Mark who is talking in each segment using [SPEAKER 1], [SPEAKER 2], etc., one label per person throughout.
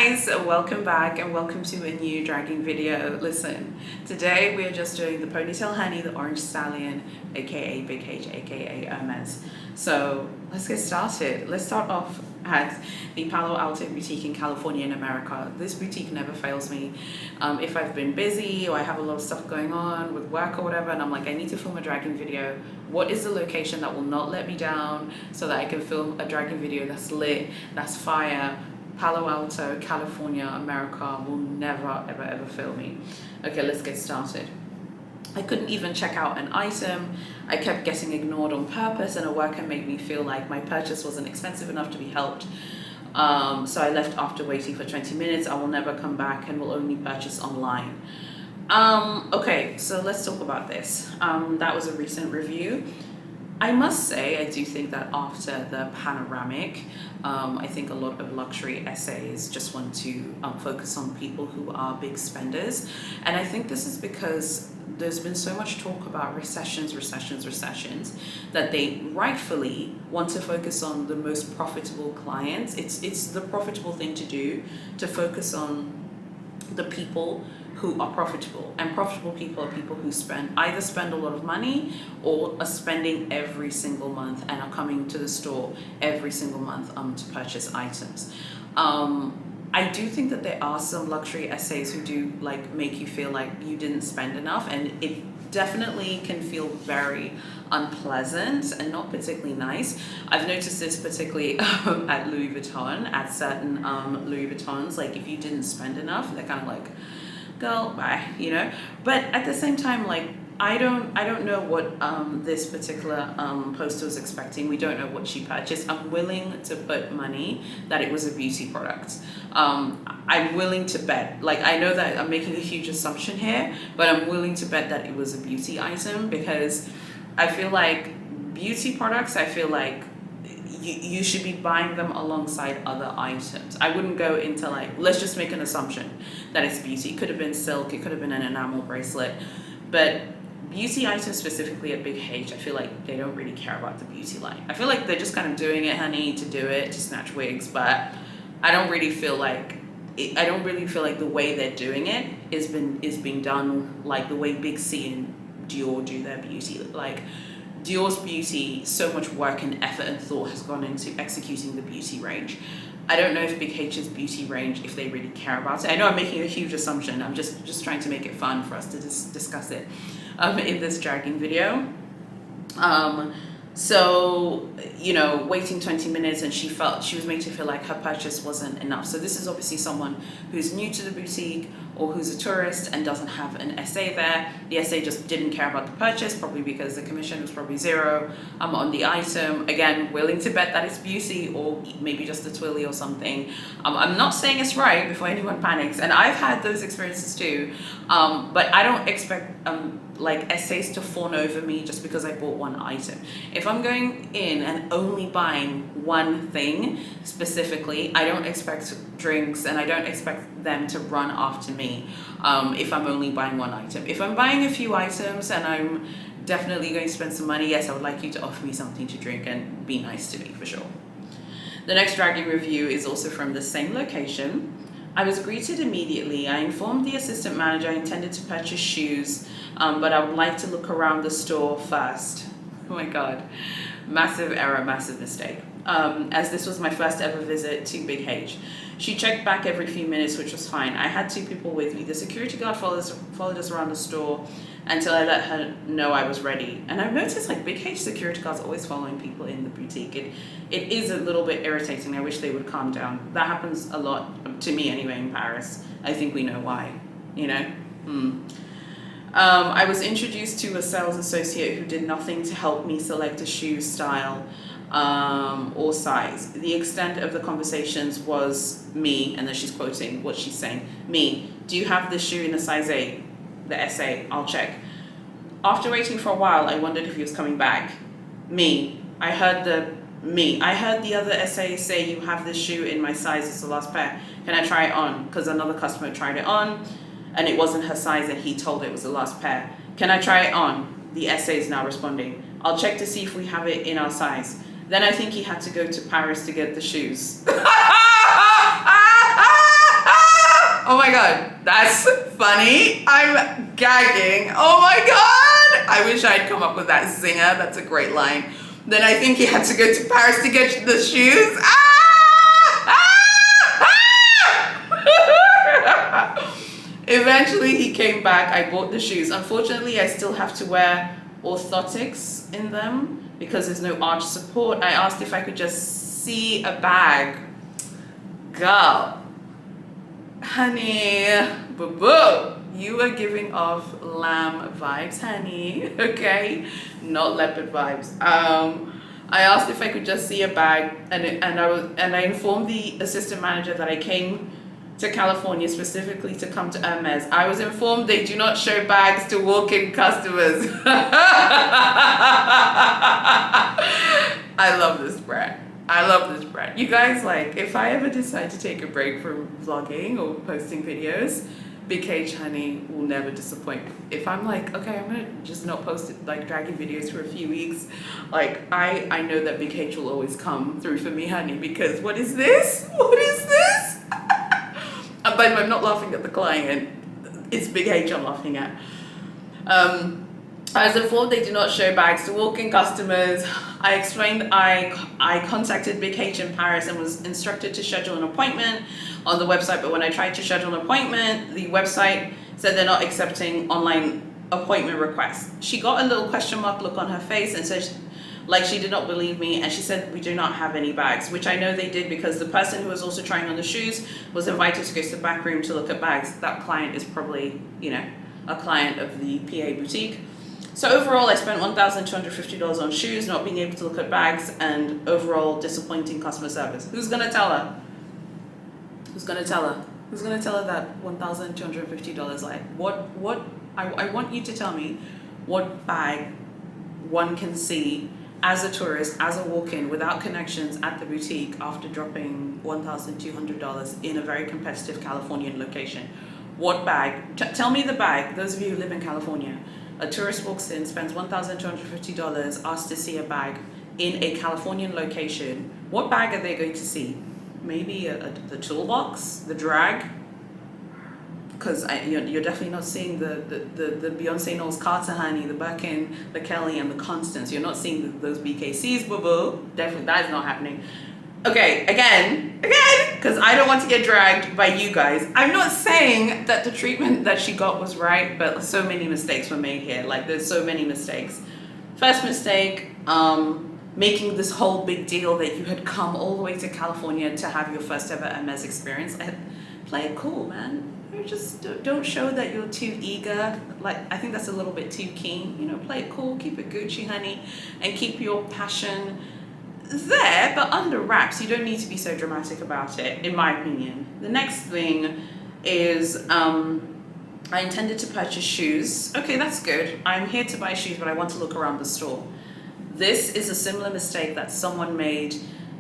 [SPEAKER 1] guys, welcome back and welcome to a new dragging video. Listen, today we are just doing the ponytail honey, the orange stallion, aka Big H, aka Hermes. So let's get started. Let's start off at the Palo Alto boutique in California in America. This boutique never fails me. If I've been busy or I have a lot of stuff going on with work or whatever, and I'm like, I need to film a dragging video, what is the location that will not let me down so that I can film a dragging video that's lit, that's fire? Palo Alto, California, America will never ever fail me. Okay, let's get started. I couldn't even check out an item. I kept getting ignored on purpose, and a worker made me feel like my purchase wasn't expensive enough to be helped. So I left after waiting for 20 minutes. I will never come back and will only purchase online. Okay, so let's talk about this. That was a recent review. I must say, I do think that after the panoramic, I think a lot of luxury essays just want to focus on people who are big spenders. And I think this is because there's been so much talk about recessions, that they rightfully want to focus on the most profitable clients. It's the profitable thing to do, to focus on the people who are profitable, and profitable people are people who either spend a lot of money or are spending every single month and are coming to the store every single month to purchase items. I do think that there are some luxury essays who do like make you feel like you didn't spend enough, and it definitely can feel very unpleasant and not particularly nice. I've noticed this particularly at Louis Vuitton, at certain Louis Vuittons. Like if you didn't spend enough, they're kind of like, girl, bye, you know. But at the same time, like I don't know what this particular poster was expecting. We don't know what she purchased. I'm willing to put money that it was a beauty product. I'm willing to bet, like I know that I'm making a huge assumption here, but I'm willing to bet that it was a beauty item, because I feel like beauty products, I feel like you should be buying them alongside other items. I wouldn't go into like, let's just make an assumption that it's beauty. It could have been silk, it could have been an enamel bracelet, but beauty items specifically at Big H, I feel like they don't really care about the beauty line. I feel like they're just kind of doing it, honey, to do it, to snatch wigs, but I don't really feel like the way they're doing it is being done like the way Big C and Dior do their beauty. Like Dior's beauty, so much work and effort and thought has gone into executing the beauty range. I don't know if Big H's beauty range, if they really care about it. I know I'm making a huge assumption. I'm just trying to make it fun for us to discuss it in this dragging video. So, you know, waiting 20 minutes and she was made to feel like her purchase wasn't enough. So this is obviously someone who's new to the boutique or who's a tourist and doesn't have an essay there. The SA just didn't care about the purchase, probably because the commission was probably zero on the item. Again, willing to bet that it's beauty or maybe just a twilly or something. I'm not saying it's right before anyone panics, and I've had those experiences too, but I don't expect like essays to fawn over me just because I bought one item. If I'm going in and only buying one thing specifically, I don't expect drinks and I don't expect them to run after me if I'm only buying one item. If I'm buying a few items and I'm definitely going to spend some money, yes, I would like you to offer me something to drink and be nice to me for sure. The next dragging review is also from the same location. I was greeted immediately. I informed the assistant manager I intended to purchase shoes, but I would like to look around the store first. Oh my God, massive error, massive mistake. As this was my first ever visit to Big H. She checked back every few minutes, which was fine. I had two people with me. The security guard followed us around the store until I let her know I was ready. And I've noticed like Big H security guards always following people in the boutique. It is a little bit irritating. I wish they would calm down. That happens a lot to me anyway in Paris. I think we know why, you know? I was introduced to a sales associate who did nothing to help me select a shoe style or size. The extent of the conversations was me, and then she's quoting what she's saying. Me, do you have this shoe in a size 8? The SA, I'll check. After waiting for a while, I wondered if he was coming back. Me, I heard the other SA say you have this shoe in my size, it's the last pair. Can I try it on? Because another customer tried it on and it wasn't her size and he told it was the last pair. Can I try it on? The SA is now responding. I'll check to see if we have it in our size. Then I think he had to go to Paris to get the shoes. god, that's funny. I'm gagging. Oh my god. I wish I'd come up with that zinger. That's a great line. Then I think he had to go to Paris to get the shoes. Eventually he came back. I bought the shoes. Unfortunately, I still have to wear orthotics in them because there's no arch support. I asked if I could just see a bag. Girl, honey, boo-boo, you are giving off lamb vibes, honey. Okay, not leopard vibes. I asked if I could just see a bag, and I informed the assistant manager that I came to California specifically to come to Hermes. I was informed they do not show bags to walk-in customers. I love this brand. I love this brand. You guys, like, if I ever decide to take a break from vlogging or posting videos, Big H honey will never disappoint me. If I'm like, okay, I'm gonna just not post it, like dragging videos for a few weeks, like I know that Big H will always come through for me, honey, because what is this? What is this? But I'm not laughing at the client. It's Big H I'm laughing at. I was informed they do not show bags to walk-in customers. I explained I contacted Big H in Paris and was instructed to schedule an appointment on the website, but when I tried to schedule an appointment, the website said they're not accepting online appointment requests. She got a little question mark look on her face and said like she did not believe me, and she said we do not have any bags, which I know they did because the person who was also trying on the shoes was invited to go to the back room to look at bags. That client is probably, you know, a client of the PA boutique. So overall, I spent $1,250 on shoes, not being able to look at bags, and overall disappointing customer service. Who's gonna tell her? Who's gonna tell her? Who's gonna tell her that $1,250? Like, what? I want you to tell me what bag one can see as a tourist, as a walk-in, without connections at the boutique after dropping $1,200 in a very competitive Californian location. What bag? Tell me the bag. Those of you who live in California. A tourist walks in, spends $1,250, asks to see a bag in a Californian location. What bag are they going to see? Maybe the toolbox, the drag? Because you're definitely not seeing the Beyonce Knowles Carter honey, the Birkin, the Kelly, and the Constance. You're not seeing those BKCs, boo-boo. Definitely, that is not happening. Okay, again, because I don't want to get dragged by you guys. I'm not saying that the treatment that she got was right, but so many mistakes were made here. Like, there's so many mistakes. First mistake, making this whole big deal that you had come all the way to California to have your first ever Hermes experience. Play it cool, man. Just don't show that you're too eager. Like, I think that's a little bit too keen. You know, play it cool, keep it Gucci, honey, and keep your passion there, but under wraps. You don't need to be so dramatic about it, in my opinion. The next thing is, I intended to purchase shoes. Okay, that's good. I'm here to buy shoes, but I want to look around the store. This is a similar mistake that someone made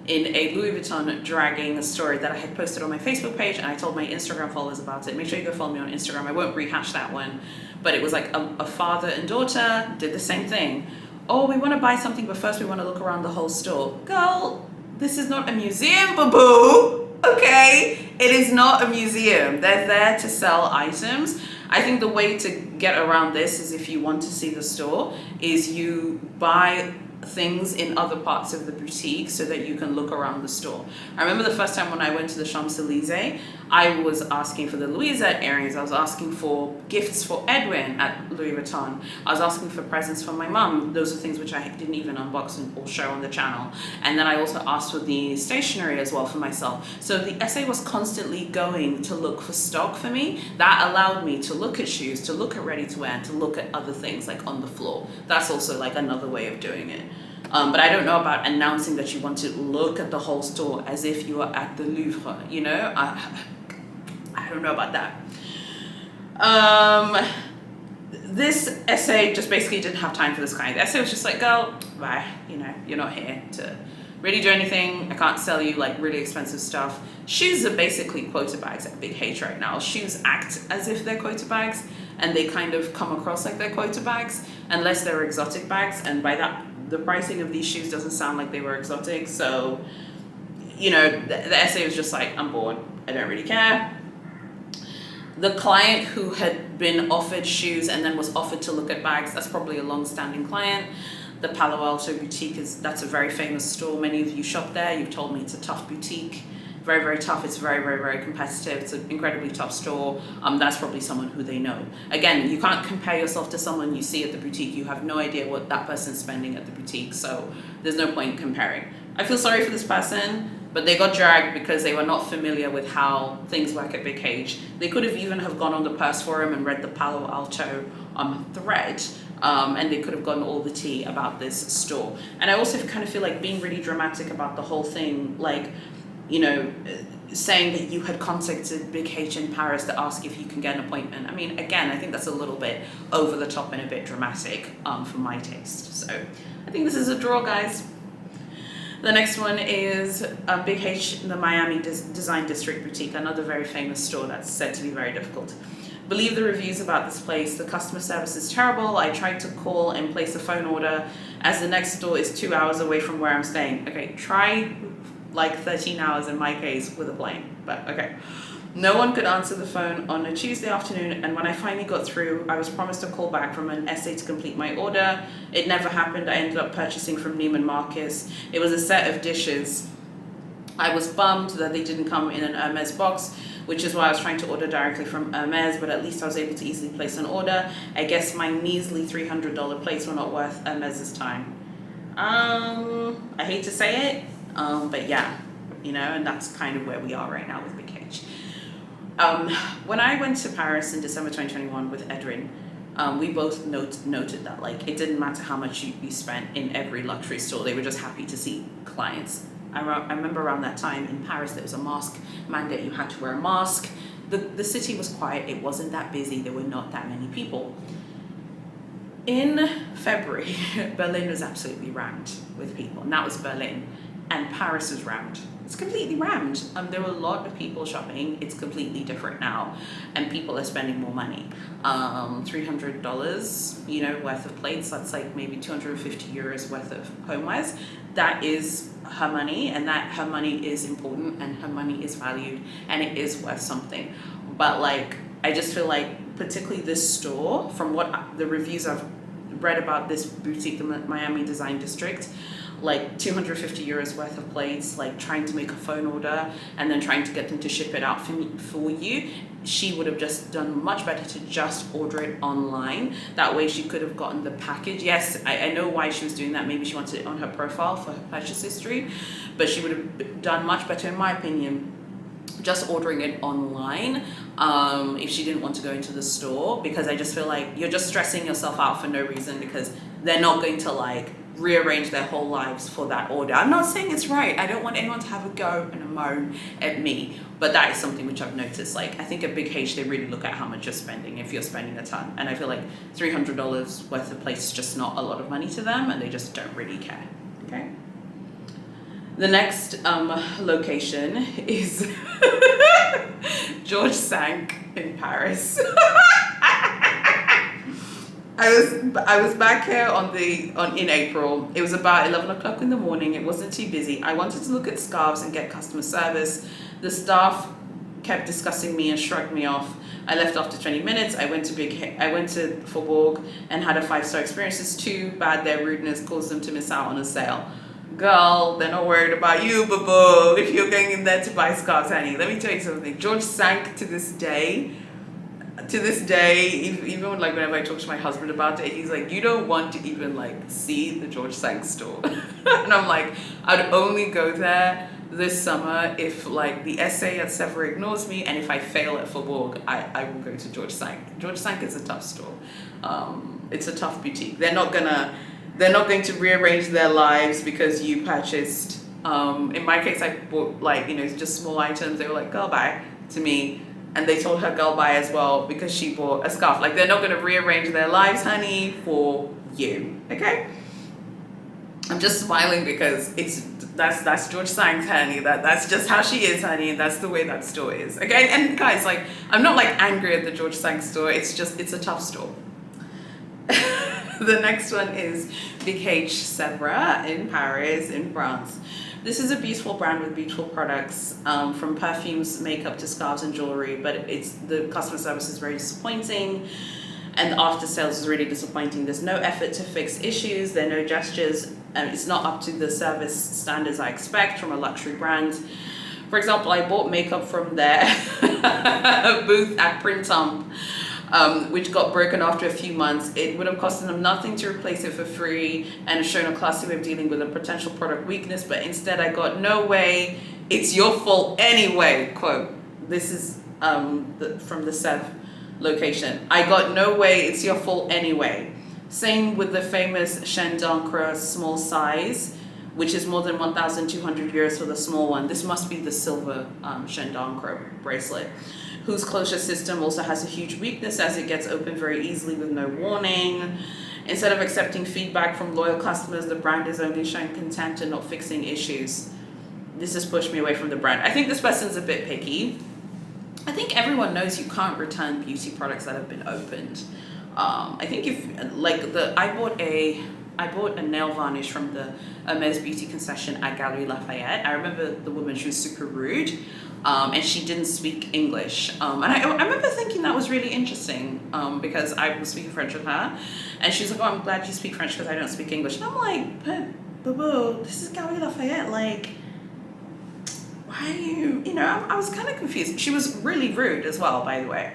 [SPEAKER 1] in a Louis Vuitton dragging story that I had posted on my Facebook page, and I told my Instagram followers about it. Make sure you go follow me on Instagram. I won't rehash that one, but it was like a father and daughter did the same thing. Oh, we want to buy something, but first we want to look around the whole store. Girl, this is not a museum, boo-boo. Okay, it is not a museum. They're there to sell items. I think the way to get around this is, if you want to see the store, is you buy things in other parts of the boutique so that you can look around the store. I remember the first time when I went to the Champs-Élysées, I was asking for the Louisette earrings. I was asking for gifts for Edwin at Louis Vuitton. I was asking for presents for my mum. Those are things which I didn't even unbox or show on the channel. And then I also asked for the stationery as well for myself. So the SA was constantly going to look for stock for me. That allowed me to look at shoes, to look at ready-to-wear, and to look at other things like on the floor. That's also like another way of doing it. But I don't know about announcing that you want to look at the whole store as if you are at the Louvre, you know? I don't know about that. This essay just basically didn't have time for this client. The essay was just like, girl, bye, you know, you're not here to really do anything. I can't sell you like really expensive stuff. Shoes are basically quota bags at Big H right now. Shoes act as if they're quota bags, and they kind of come across like they're quota bags, unless they're exotic bags, and by that, the pricing of these shoes doesn't sound like they were exotic. So, you know, the essay was just like, I'm bored, I don't really care. The client who had been offered shoes and then was offered to look at bags, that's probably a long-standing client. The Palo Alto boutique that's a very famous store. Many of you shop there. You've told me it's a tough boutique. Very, very tough. It's very, very, very competitive. It's an incredibly tough store. That's probably someone who they know. Again, you can't compare yourself to someone you see at the boutique. You have no idea what that person's spending at the boutique, so there's no point in comparing. I feel sorry for this person, but they got dragged because they were not familiar with how things work at Big H. They could have even have gone on the purse forum and read the Palo Alto thread, and they could have gotten all the tea about this store. And I also kind of feel like being really dramatic about the whole thing, like, you know, saying that you had contacted Big H in Paris to ask if you can get an appointment. I mean, again, I think that's a little bit over the top and a bit dramatic for my taste. So I think this is a draw, guys. The next one is Big H, the Miami Design District Boutique, another very famous store that's said to be very difficult. Believe the reviews about this place. The customer service is terrible. I tried to call and place a phone order as the next store is 2 hours away from where I'm staying. Okay, try like 13 hours in my case with a plane, but okay. No one could answer the phone on a Tuesday afternoon, and when I finally got through, I was promised a call back from an SA to complete my order. It never happened. I ended up purchasing from Neiman Marcus. It was a set of dishes. I was bummed that they didn't come in an Hermes box, which is why I was trying to order directly from Hermes, but at least I was able to easily place an order. I guess my measly $300 plates were not worth Hermes's time. I hate to say it, but yeah, you know, and that's kind of where we are right now with Big H. When I went to Paris in December 2021 with Edwin, we both noted that like it didn't matter how much you spent in every luxury store, they were just happy to see clients. I remember around that time in Paris there was a mask mandate, you had to wear a mask. The city was quiet, it wasn't that busy, there were not that many people. In February, Berlin was absolutely rammed with people, and that was Berlin. And Paris was rammed. It's completely rammed. There were a lot of people shopping. It's completely different now, and people are spending more money. $300, you know, worth of plates. That's like maybe 250 euros worth of homewares. That is her money, and that her money is important, and her money is valued, and it is worth something. But like, I just feel like, particularly this store, from what the reviews I've read about this boutique, the Miami Design District, like 250 euros worth of plates, like trying to make a phone order and then trying to get them to ship it out for you. She would have just done much better to just order it online. That way she could have gotten the package. Yes, I know why she was doing that. Maybe she wanted it on her profile for her purchase history, but she would have done much better, in my opinion, just ordering it online if she didn't want to go into the store, because I just feel like you're just stressing yourself out for no reason, because they're not going to like rearrange their whole lives for that order. I'm not saying it's right. I don't want anyone to have a go and a moan at me, but that is something which I've noticed. Like, I think at Big H, they really look at how much you're spending if you're spending a ton. And I feel like $300 worth of plates is just not a lot of money to them, and they just don't really care, okay? The next location is George Sank in Paris. I was back here in April. It was about 11 o'clock in the morning. It wasn't too busy. I wanted to look at scarves and get customer service. The staff kept discussing me and shrugged me off. I left after 20 minutes. I went to Faubourg and had a 5-star experience. It's too bad their rudeness caused them to miss out on a sale. Girl, they're not worried about you, boo-boo, if you're going in there to buy scarves, honey. Let me tell you something. George Sank to this day, even like whenever I talk to my husband about it, he's like, you don't want to even like see the George Sank store. And I'm like, I'd only go there this summer if like the SA at Sèvres ignores me, and if I fail at Faubourg, I will go to George Sank. George Sank is a tough store. It's a tough boutique. They're not going to rearrange their lives because you purchased, in my case, I bought like, you know, just small items. They were like, girl, bye to me. And they told her girl bye as well because she bought a scarf. Like, they're not going to rearrange their lives, honey, for you, okay? I'm just smiling because that's George Sank, honey. That's just how she is, honey. And that's the way that store is, okay? And guys, like, I'm not like angry at the George Sank store. It's a tough store. The next one is Big H Sèvres in Paris, in France. This is a beautiful brand with beautiful products, from perfumes, makeup to scarves and jewelry, but the customer service is very disappointing and the after sales is really disappointing. There's no effort to fix issues, there are no gestures, and it's not up to the service standards I expect from a luxury brand. For example, I bought makeup from their booth at Printemps, which got broken after a few months. It would have costed them nothing to replace it for free and have shown a classy way of dealing with a potential product weakness, but instead I got "no way, it's your fault anyway" quote. This is from the Sèvres location. I got "no way, it's your fault anyway." Same with the famous Chaîne d'Ancre small size, which is more than 1,200 euros for the small one. This must be the silver Chaîne d'Ancre bracelet, whose closure system also has a huge weakness as it gets opened very easily with no warning. Instead of accepting feedback from loyal customers, the brand is only showing contempt and not fixing issues. This has pushed me away from the brand. I think this person's a bit picky. I think everyone knows you can't return beauty products that have been opened. I think I bought a nail varnish from the Hermès beauty concession at Galeries Lafayette. I remember the woman, she was super rude, and she didn't speak English. And I remember thinking that was really interesting, because I was speaking French with her, and she was like, "Oh, I'm glad you speak French because I don't speak English." And I'm like, "But, boo, this is Galeries Lafayette, like, why are you," I was kind of confused. She was really rude as well, by the way.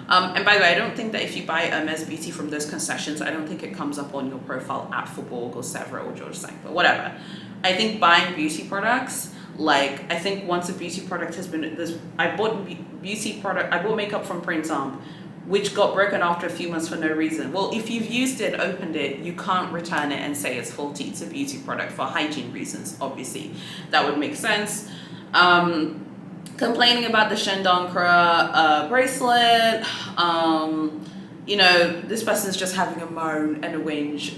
[SPEAKER 1] And by the way, I don't think that if you buy Hermès Beauty from those concessions, I don't think it comes up on your profile at Faubourg or Sèvres or Georges V, but whatever. I think buying beauty products, I think once a beauty product has been, I bought makeup from Printemps, which got broken after a few months for no reason. Well, if you've used it, opened it, you can't return it and say it's faulty. It's a beauty product for hygiene reasons, obviously. That would make sense. Complaining about the Chaîne d'Ancre bracelet. This person's just having a moan and a whinge,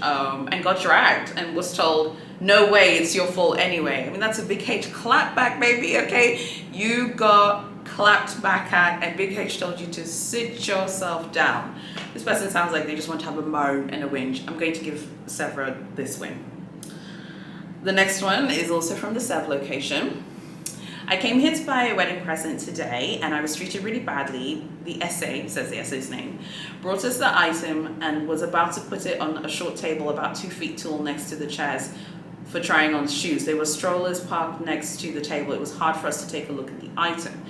[SPEAKER 1] and got dragged and was told, "No way, it's your fault anyway." I mean, that's a Big H clap back, baby, okay? You got clapped back at, and Big H told you to sit yourself down. This person sounds like they just want to have a moan and a whinge. I'm going to give Sèvres this win. The next one is also from the Sèvres location. I came here to buy a wedding present today and I was treated really badly. The SA, says the SA's name, brought us the item and was about to put it on a short table about 2 feet tall next to the chairs for trying on shoes. There were strollers parked next to the table. It was hard for us to take a look at the item.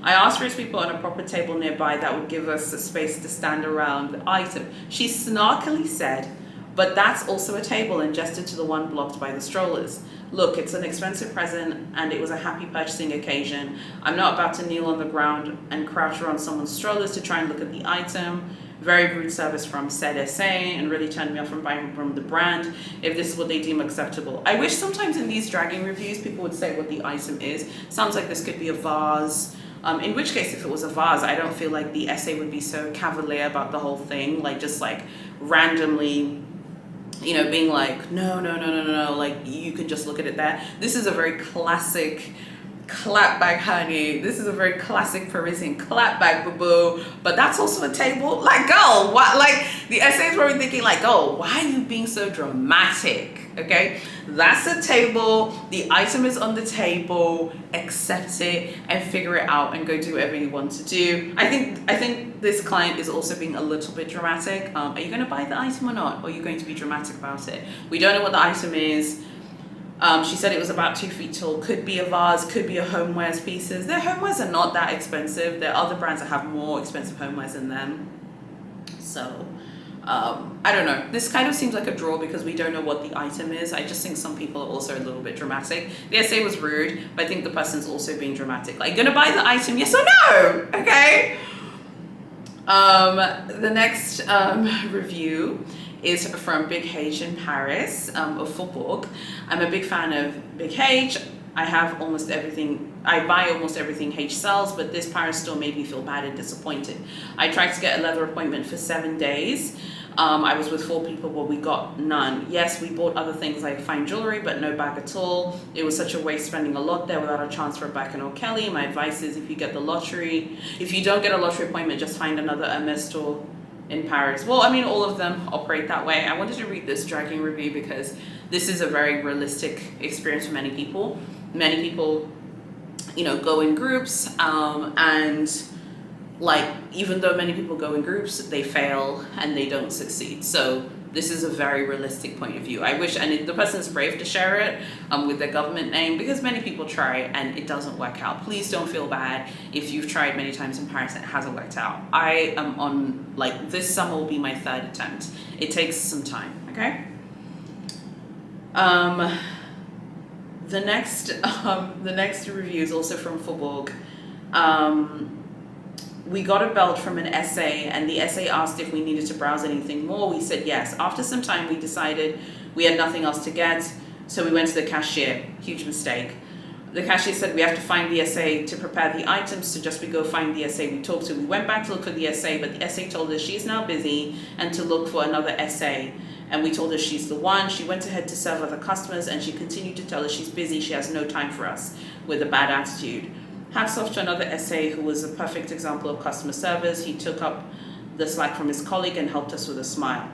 [SPEAKER 1] I asked for it to be put on a proper table nearby that would give us a space to stand around the item. She snarkily said, "But that's also a table," and gestured to the one blocked by the strollers. "Look, it's an expensive present and it was a happy purchasing occasion. I'm not about to kneel on the ground and crouch around someone's strollers to try and look at the item." Very rude service from said SA and really turned me off from buying from the brand if this is what they deem acceptable. I wish sometimes in these dragging reviews people would say what the item is. Sounds like this could be a vase. In which case, if it was a vase, I don't feel like the SA would be so cavalier about the whole thing, just randomly being like, no, you can just look at it there. This is a very classic clapback, honey. This is a very classic Parisian clapback, boo-boo. But that's also a table. Girl, what? The SA is probably thinking, girl, why are you being so dramatic? Okay, that's a table. The item is on the table. Accept it and figure it out and go do whatever you want to do. I think this client is also being a little bit dramatic. Are you going to buy the item or not? Or are you going to be dramatic about it? We don't know what the item is. She said it was about 2 feet tall. Could be a vase, could be a homewares pieces. Their homewares are not that expensive. There are other brands that have more expensive homewares than them. So, I don't know. This kind of seems like a draw because we don't know what the item is. I just think some people are also a little bit dramatic. The SA was rude, but I think the person's also being dramatic. Gonna buy the item, yes or no? Okay. The next review is from Big H in Paris, of Faubourg. I'm a big fan of Big H. I have almost everything, I buy almost everything H sells, but this Paris store made me feel bad and disappointed. I tried to get a leather appointment for 7 days. I was with 4 people, but we got none. Yes, we bought other things like fine jewelry, but no bag at all. It was such a waste spending a lot there without a chance for a bag and Kelly. My advice is if you don't get a lottery appointment, just find another Hermès store in Paris. Well, I mean, all of them operate that way. I wanted to read this dragging review because this is a very realistic experience for many people. Many people, go in groups, and like, even though many people go in groups, they fail and they don't succeed. So this is a very realistic point of view. I wish, and the person is brave to share it with their government name, because many people try and it doesn't work out. Please don't feel bad if you've tried many times in Paris and it hasn't worked out. I am on, like, this summer will be my 3rd attempt. It takes some time, okay? The next review is also from Faubourg. We got a belt from an essay, and the essay asked if we needed to browse anything more. We said yes. After some time, we decided we had nothing else to get, so we went to the cashier. Huge mistake. The cashier said we have to find the essay to prepare the items, so just we go find the essay we talked to. We went back to look for the essay, but the essay told us she's now busy and to look for another essay. And we told her she's the one. She went ahead to serve other customers, and she continued to tell us she's busy, she has no time for us, with a bad attitude. Hats off to another essay who was a perfect example of customer service. He took up the slack from his colleague and helped us with a smile.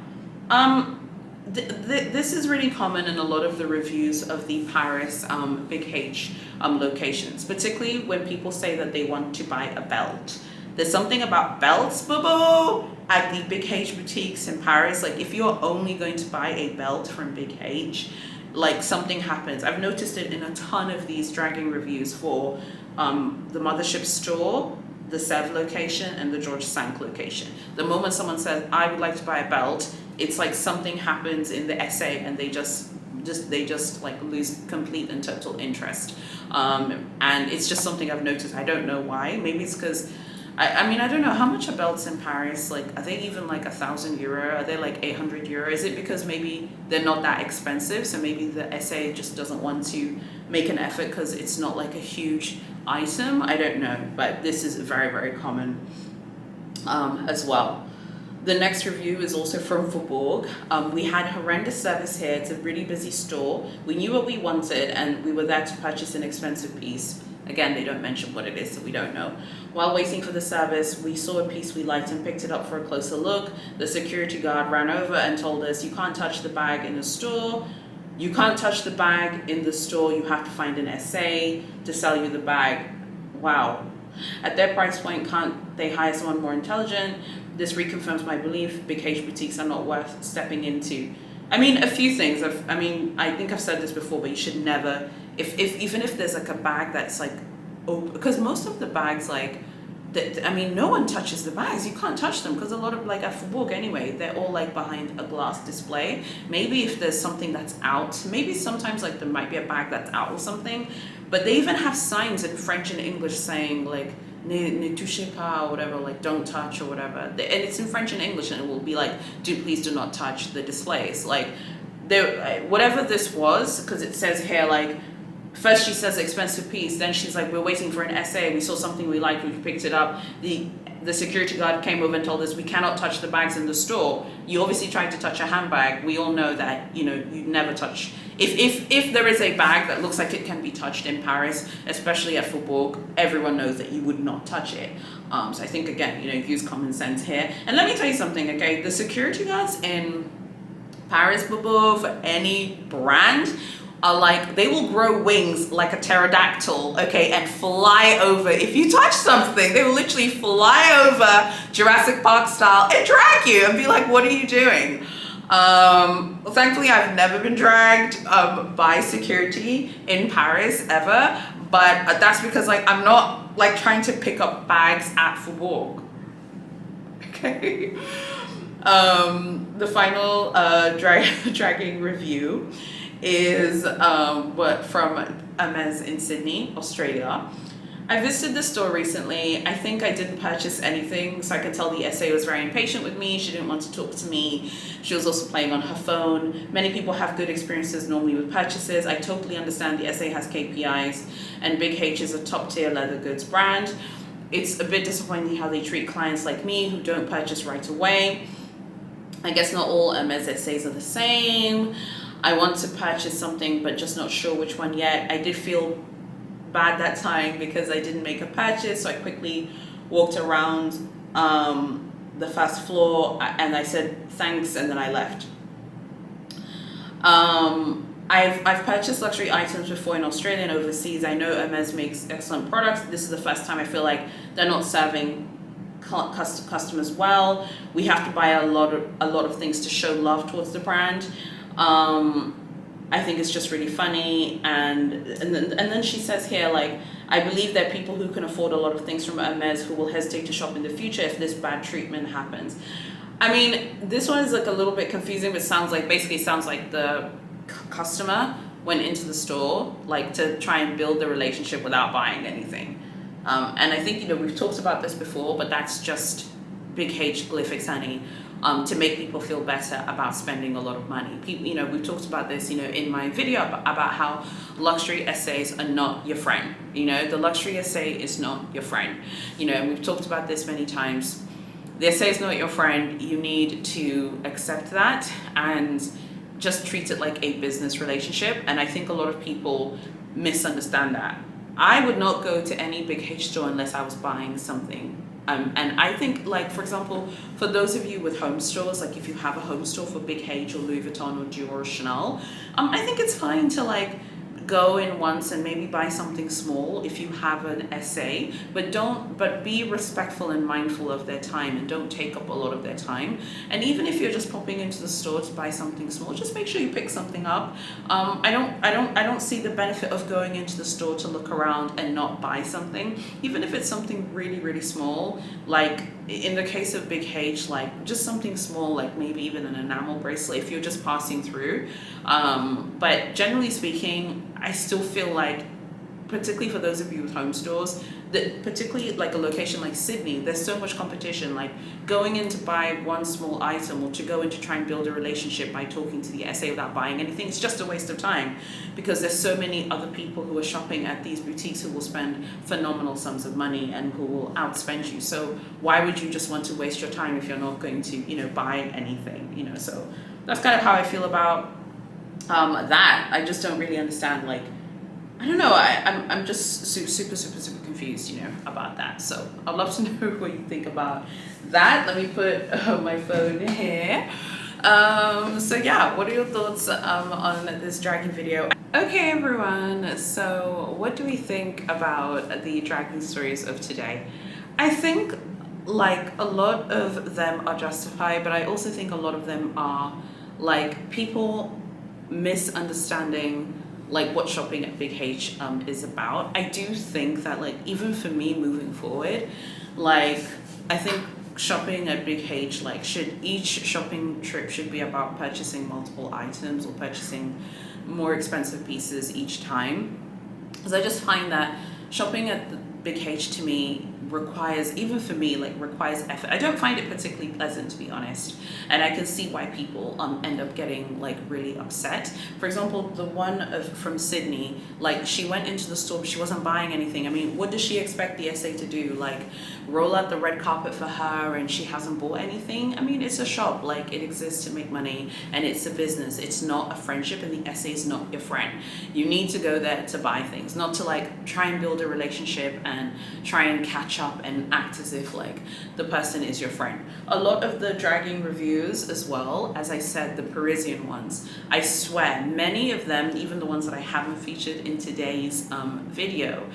[SPEAKER 1] This is really common in a lot of the reviews of the Paris Big H locations, particularly when people say that they want to buy a belt. There's something about belts, boo-boo, at the Big H boutiques in Paris. Like, if you're only going to buy a belt from Big H, like, something happens. I've noticed it in a ton of these dragging reviews for the Mothership store, the Sèvres location, and the Georges V location. The moment someone says, I would like to buy a belt, it's like something happens in the essay and they just like lose complete and total interest. And it's just something I've noticed. I don't know why. Maybe it's because I mean, I don't know how much are belts in Paris. Like, are they even like €1,000? Are they like €800? Is it because maybe they're not that expensive? So maybe the SA just doesn't want to make an effort because it's not like a huge item. I don't know, but this is very, very common as well. The next review is also from Faubourg. We had horrendous service here. It's a really busy store. We knew what we wanted and we were there to purchase an expensive piece. Again, they don't mention what it is, so we don't know. While waiting for the service, we saw a piece we liked and picked it up for a closer look. The security guard ran over and told us, you can't touch the bag in the store. You can't touch the bag in the store. You have to find an SA to sell you the bag. Wow. At their price point, can't they hire someone more intelligent? This reconfirms my belief. Big H boutiques are not worth stepping into. I mean, a few things. I think I've said this before, but you should never, even if there's like a bag that's like open, because most of the bags, like, no one touches the bags. You can't touch them because a lot of, like, at Faubourg anyway, they're all like behind a glass display. Maybe if there's something that's out, maybe sometimes like there might be a bag that's out or something, but they even have signs in French and English saying like, ne touchez pas or whatever, like don't touch or whatever. And it's in French and English and it will be like, please do not touch the displays. Like, whatever this was, because it says here like, first she says expensive piece, then she's like, we're waiting for an SA, we saw something we liked, we picked it up. The security guard came over and told us we cannot touch the bags in the store. You obviously tried to touch a handbag. We all know that, you never touch. If there is a bag that looks like it can be touched in Paris, especially at Faubourg, everyone knows that you would not touch it. So I think, again, use common sense here. And let me tell you something, okay? The security guards in Paris, Faubourg, for any brand, are like, they will grow wings like a pterodactyl, okay, and fly over. If you touch something, they will literally fly over Jurassic Park style and drag you and be like, what are you doing? Well, thankfully, I've never been dragged by security in Paris ever, but that's because, like, I'm not like trying to pick up bags at Faubourg. Okay. The final dragging review is from Hermes in Sydney, Australia. I visited the store recently. I think I didn't purchase anything, so I could tell the SA was very impatient with me. She didn't want to talk to me. She was also playing on her phone. Many people have good experiences normally with purchases. I totally understand the SA has KPIs, and Big H is a top-tier leather goods brand. It's a bit disappointing how they treat clients like me who don't purchase right away. I guess not all Hermes SAs are the same. I want to purchase something, but just not sure which one yet. I did feel bad that time because I didn't make a purchase, so I quickly walked around the first floor and I said thanks and then I left. I've purchased luxury items before in Australia and overseas. I know Hermes makes excellent products. This is the first time I feel like they're not serving customers well. We have to buy a lot of things to show love towards the brand. I think it's just really funny, and then she says here, like, I believe there are people who can afford a lot of things from Hermes who will hesitate to shop in the future if this bad treatment happens. I mean, this one is like a little bit confusing, but sounds like the customer went into the store like to try and build the relationship without buying anything. And I think, we've talked about this before, but that's just Big H Glyphics Honey, to make people feel better about spending a lot of money. People, we've talked about this, in my video about how luxury essays are not your friend. The luxury essay is not your friend. And we've talked about this many times. The essay is not your friend. You need to accept that and just treat it like a business relationship. And I think a lot of people misunderstand that. I would not go to any Big H store unless I was buying something. And I think, like, for example, for those of you with home stores, like if you have a home store for Big H or Louis Vuitton or Dior or Chanel, I think it's fine to like go in once and maybe buy something small if you have an essay, but be respectful and mindful of their time and don't take up a lot of their time. And even if you're just popping into the store to buy something small, just make sure you pick something up. I don't see the benefit of going into the store to look around and not buy something, even if it's something really, really small. Like in the case of Big H, like just something small, like maybe even an enamel bracelet if you're just passing through. But generally speaking, I still feel like, particularly for those of you with home stores, that particularly like a location like Sydney, there's so much competition. Like going in to buy one small item or to go in to try and build a relationship by talking to the SA without buying anything, it's just a waste of time, because there's so many other people who are shopping at these boutiques who will spend phenomenal sums of money and who will outspend you. So why would you just want to waste your time if you're not going to, buy anything, So that's kind of how I feel about that. I just don't really understand, like, I don't know, I'm just super confused, about that. So I'd love to know what you think about that. Let me put my phone here. So yeah, what are your thoughts on this dragging video? Okay everyone, so what do we think about the dragging stories of today? I think like a lot of them are justified, but I also think a lot of them are like people misunderstanding like what shopping at Big H is about. I do think that, like, even for me moving forward, like I think shopping at Big H, like each shopping trip should be about purchasing multiple items or purchasing more expensive pieces each time, because I just find that shopping at the Big H to me requires, even for me, like requires effort. I don't find it particularly pleasant, to be honest, and I can see why people end up getting like really upset. For example, the one from Sydney, like she went into the store but she wasn't buying anything. I mean, what does she expect the SA to do? Like roll out the red carpet for her and she hasn't bought anything? I mean, it's a shop, like it exists to make money and it's a business. It's not a friendship, and the SA is not your friend. You need to go there to buy things, not to like try and build a relationship and try and catch up and act as if like the person is your friend. A lot of the dragging reviews as well, as I said, the Parisian ones, I swear many of them, even the ones that I haven't featured in today's video,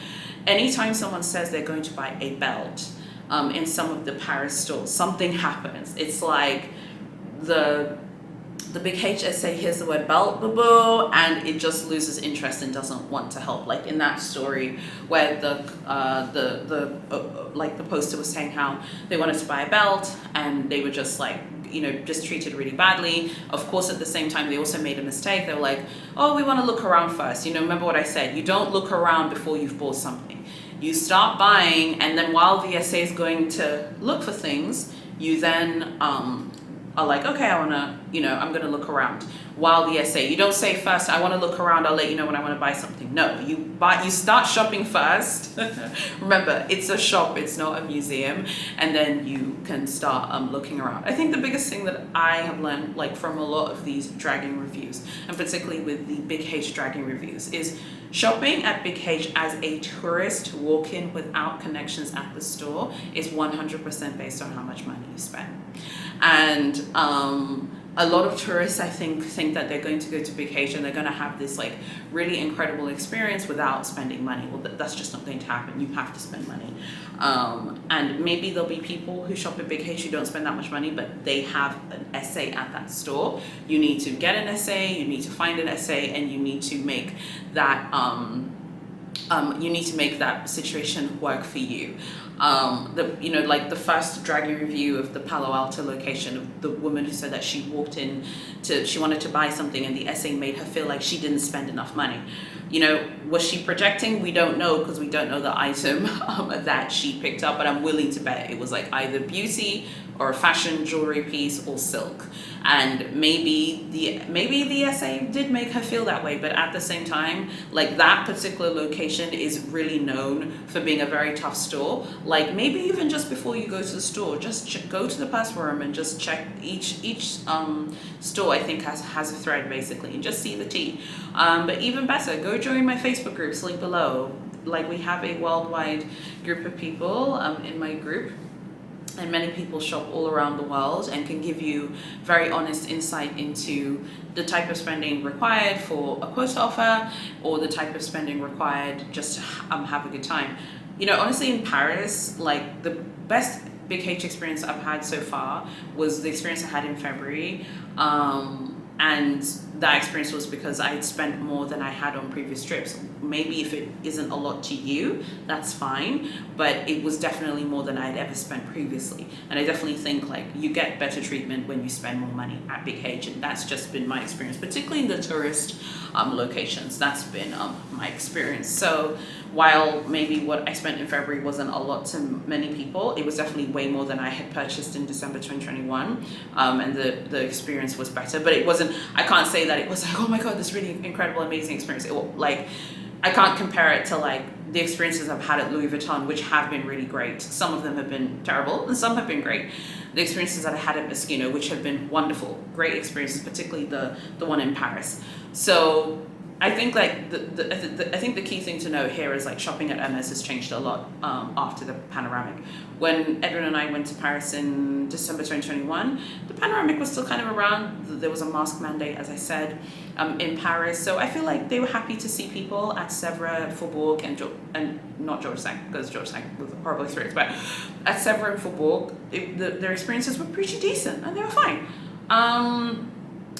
[SPEAKER 1] anytime someone says they're going to buy a belt in some of the Paris stores, something happens. It's like the Big HSA hears the word belt, boo, and it just loses interest and doesn't want to help. Like in that story where the poster was saying how they wanted to buy a belt and they were just like, just treated really badly. Of course, at the same time, they also made a mistake. They were like, oh, we want to look around first. Remember what I said, you don't look around before you've bought something. You start buying, and then while the SA is going to look for things, you then are like, okay, I want to, I'm going to look around while the SA. You don't say first, I want to look around, I'll let you know when I want to buy something. No, you start shopping first. Remember, it's a shop, it's not a museum. And then you can start looking around. I think the biggest thing that I have learned, like from a lot of these dragging reviews, and particularly with the Big H dragging reviews, is shopping at Big H as a tourist walk-in without connections at the store is 100% based on how much money you spend. And a lot of tourists, I think that they're going to go to Big H and they're going to have this like really incredible experience without spending money. Well, that's just not going to happen. You have to spend money. And maybe there'll be people who shop at Big H who don't spend that much money, but they have an essay at that store. You need to get an essay, you need to find an essay, and you need to make that situation work for you. Like the first dragging review of the Palo Alto location, of the woman who said that she walked in she wanted to buy something and the essay made her feel like she didn't spend enough money. Was she projecting? We don't know, because we don't know the item that she picked up, but I'm willing to bet it was like either beauty or a fashion jewelry piece or silk. And maybe the essay did make her feel that way, but at the same time, like that particular location is really known for being a very tough store. Like maybe even just before you go to the store, just go to the purse room and just check each store. I think has a thread basically, and just see the tea. But even better, go join my Facebook groups, link below. Like we have a worldwide group of people in my group. And many people shop all around the world and can give you very honest insight into the type of spending required for a quota offer, or the type of spending required just to have a good time. Honestly, in Paris, like the best Big H experience I've had so far was the experience I had in February. And that experience was because I had spent more than I had on previous trips. Maybe if it isn't a lot to you, that's fine, but it was definitely more than I'd ever spent previously. And I definitely think like you get better treatment when you spend more money at Big H, and that's just been my experience, particularly in the tourist locations. That's been my experience. So while maybe what I spent in February wasn't a lot to many people, it was definitely way more than I had purchased in December 2021, and the experience was better. But it wasn't, I can't say that it was like, oh my god, this really incredible, amazing experience. I can't compare it to like the experiences I've had at Louis Vuitton, which have been really great. Some of them have been terrible and some have been great. The experiences that I had at Moschino, which have been wonderful, great experiences, particularly the one in Paris. So I think like I think the key thing to note here is like shopping at Hermes has changed a lot after the panoramic. When Edwin and I went to Paris in December 2021, the panoramic was still kind of around. There was a mask mandate, as I said, in Paris. So I feel like they were happy to see people at Sèvres, Faubourg, and not Georges V, because Georges V was a horrible experience, but at Sèvres and Faubourg, their experiences were pretty decent and they were fine.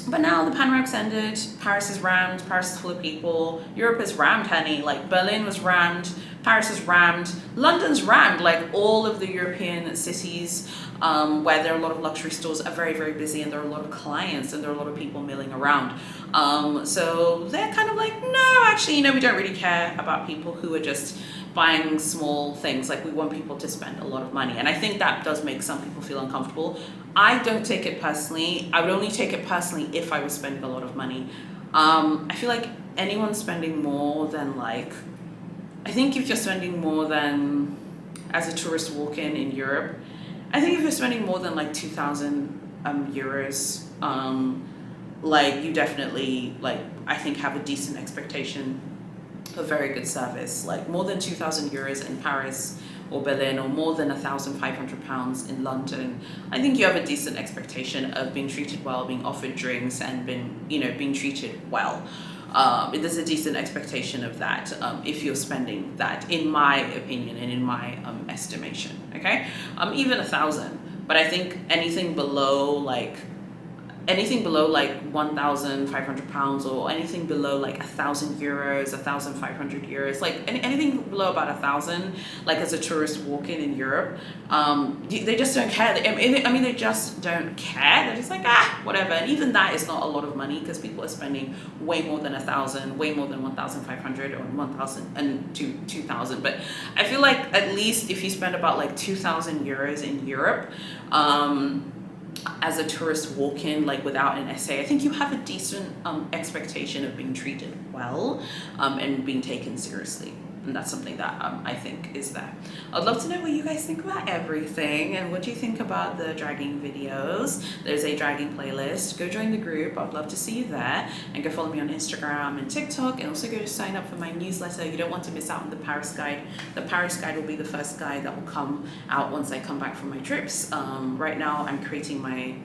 [SPEAKER 1] But now the panoramic's ended, Paris is rammed, Paris is full of people, Europe is rammed, honey. Like Berlin was rammed, Paris is rammed, London's rammed. Like all of the European cities where there are a lot of luxury stores are very, very busy, and there are a lot of clients and there are a lot of people milling around. So they're kind of like, no, actually, we don't really care about people who are just buying small things. Like we want people to spend a lot of money, and I think that does make some people feel uncomfortable. I don't take it personally. I would only take it personally if I was spending a lot of money. I feel like anyone spending more than I think if you're spending more than, as a tourist walk-in in Europe, I think if you're spending more than 2,000 euros, you definitely I think have a decent expectation of very good service. Like more than 2,000 euros in Paris or Berlin, or more than £1,500 in London, I think you have a decent expectation of being treated well, being offered drinks, and being treated well. There's a decent expectation of that if you're spending that, in my opinion and in my estimation. Okay, even 1,000, but I think anything below £1,500, or anything below 1,000 euros, 1,500 euros, anything below about 1,000, as a tourist walk-in Europe, they just don't care. They just don't care. They're just whatever. And even that is not a lot of money, because people are spending way more than 1,000, way more than 1,500 or 1,000 and 2,000. But I feel like at least if you spend about 2,000 euros in Europe, as a tourist walk-in, without an essay, I think you have a decent expectation of being treated well and being taken seriously. And that's something that I think is there. I'd love to know what you guys think about everything, and what do you think about the dragging videos. There's a dragging playlist. Go join the group. I'd love to see you there. And go follow me on Instagram and TikTok, and also go sign up for my newsletter. You don't want to miss out on the Paris guide. The Paris guide will be the first guide that will come out once I come back from my trips. Right now I'm creating my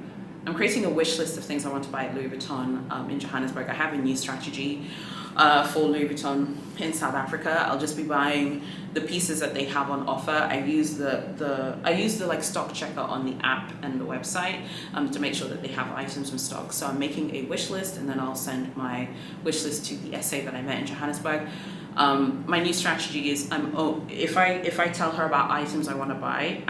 [SPEAKER 1] I'm creating a wish list of things I want to buy at Louis Vuitton in Johannesburg. I have a new strategy for Louis Vuitton in South Africa. I'll just be buying the pieces that they have on offer. I use the like stock checker on the app and the website to make sure that they have items in stock. So I'm making a wish list, and then I'll send my wish list to the SA that I met in Johannesburg. My new strategy is if I tell her about items I want to buy,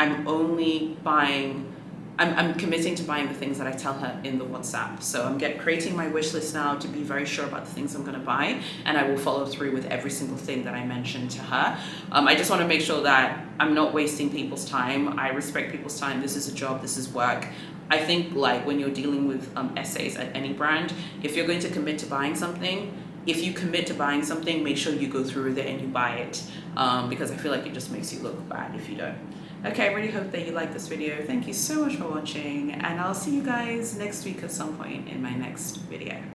[SPEAKER 1] I'm committing to buying the things that I tell her in the WhatsApp. So I'm creating my wish list now to be very sure about the things I'm going to buy, and I will follow through with every single thing that I mentioned to her. I just want to make sure that I'm not wasting people's time. I respect people's time. This is a job. This is work. I think like when you're dealing with SAs at any brand, if you're going to commit to buying something, make sure you go through with it and you buy it, because I feel like it just makes you look bad if you don't. Okay, I really hope that you liked this video. Thank you so much for watching, and I'll see you guys next week at some point in my next video.